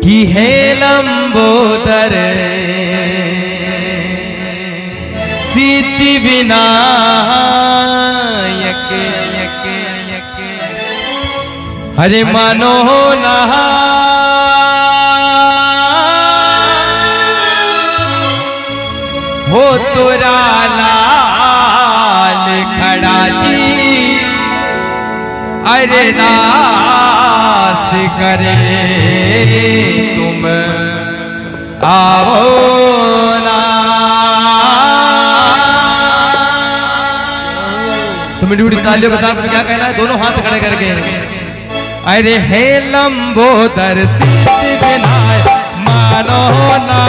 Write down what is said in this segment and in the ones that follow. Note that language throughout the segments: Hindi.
कि हे लंबोदर सिद्धि विनायक हरे मानो नहा हो तोरा लाल खड़ा जी अरे दास करे तुम आओ ना। तो मिठी मिठी तालियों के साथ क्या कहना है, दोनों हाथ खड़े करके अरे हे लंबोदर सिद्धि विनायक मानो ना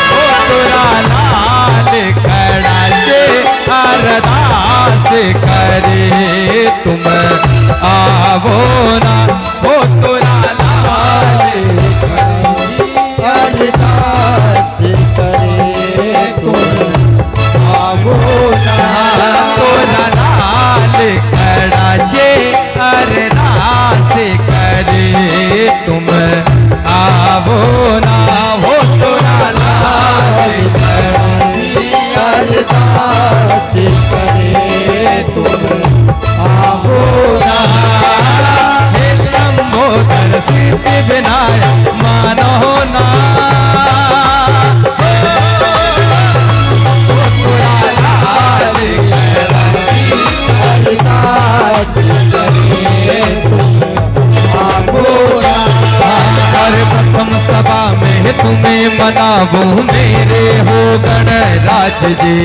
हो तोरा लाल खड़ा से अरदास करे तुम आवो ना हो तोरा लाल अरदास करे तुम आवो ना तोरा लाल खड़ा जे अरदास करे तुम आवो ना हो तोरा लाल अरदास करे तुम आवो ना। हे लंबोदर सिद्धि विनायक मानो ना हो तोरा लाल खड़ा अरदास करे तुम आवो ना। और प्रथम सभा में तुम्हें मनावो मेरे हो गणराज जी।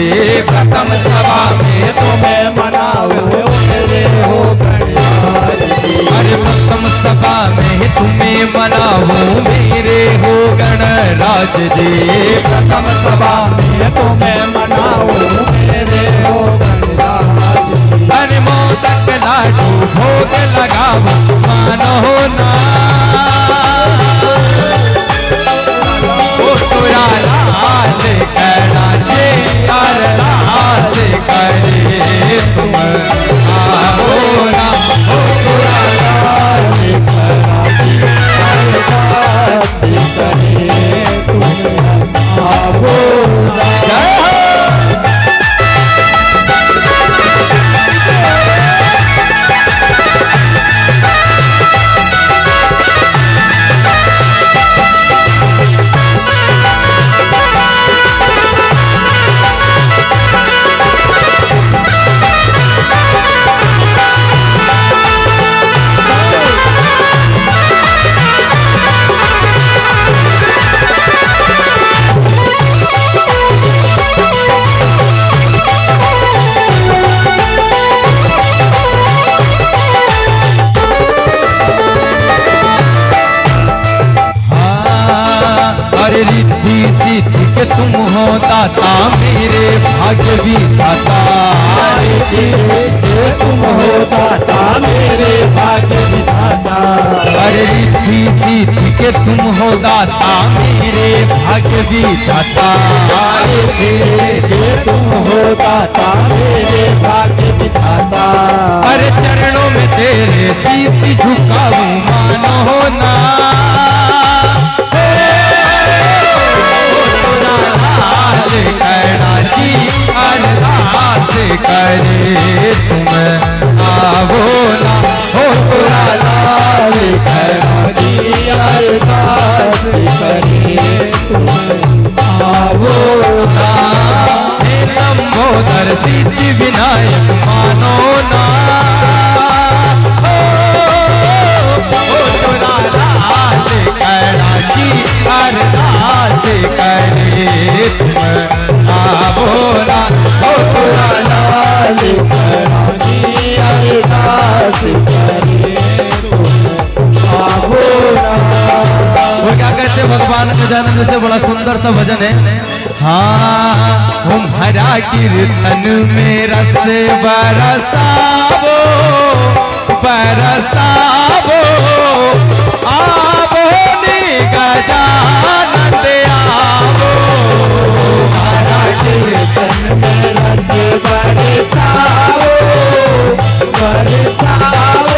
प्रथम सभा में तुम्हें मनाओ मेरे हो गणराज जी। अरे प्रथम सभा में तुम्हें मनावो मेरे हो गणराज जी। प्रथम सभा में तुम्हें मनाओ मेरे हो गणराज जी। अरे मोदक लाडू भोग लगाओ मानो ना हो तोरा लाल खड़ा जे अरदास करे तुम आओ ना हो तोरा लाल अरदास करे तुम आवो ना। जय हो। अरे रिद्धि सिद्धि के तुम हो दाता मेरे भाग्य विधाता। तुम हो दाता मेरे भाग्य विधाता। अरे रिद्धि सिद्धि के तुम हो दाता मेरे भाग्य विधाता। तुम हो दाता मेरे भाग्य विधाता। अरे चरणों में तेरे शीश झुकाऊं मानो ना खड़ा जी अरदास करे तुम आवो ना हो तोरा लाल खड़ा जी अरदास करे तुम आवो ना। हे लंबोदर सिद्धि विनायक मानो ना हो तोरा लाल खड़ा जी अरदास करे तुम आवो ना हो तोरा लाल खड़ा जी अरदास करे तुम आवो ना। वो क्या कहते हैं भगवान गजानंद से बड़ा सुंदर सा भजन है। हाँ तुम्हारा कीर्तन में रस बरसावो बरसावो आवो नी गजानंद आवो। तुम्हारा कीर्तन में रस बरसाओ बरसाओ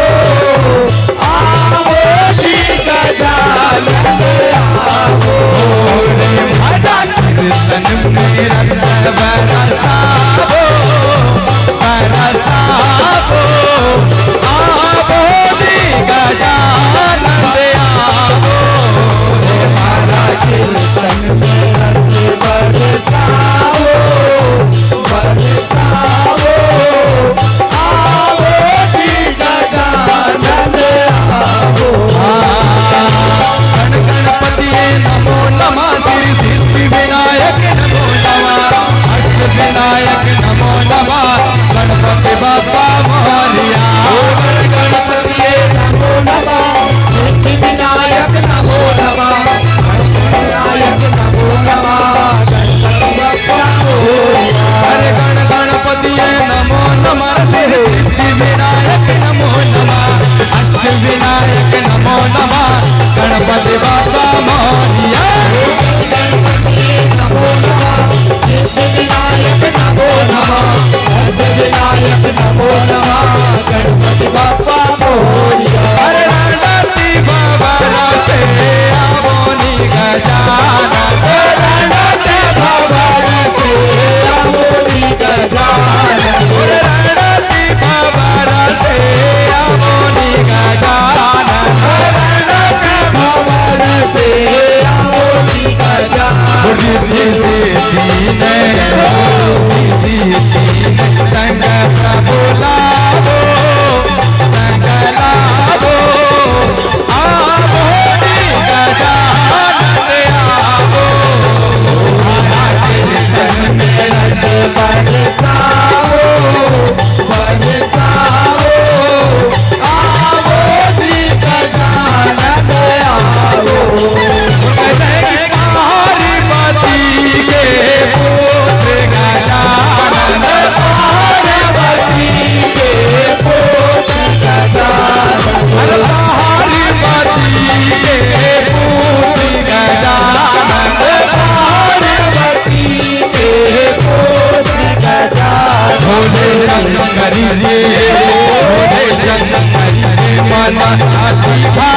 बराती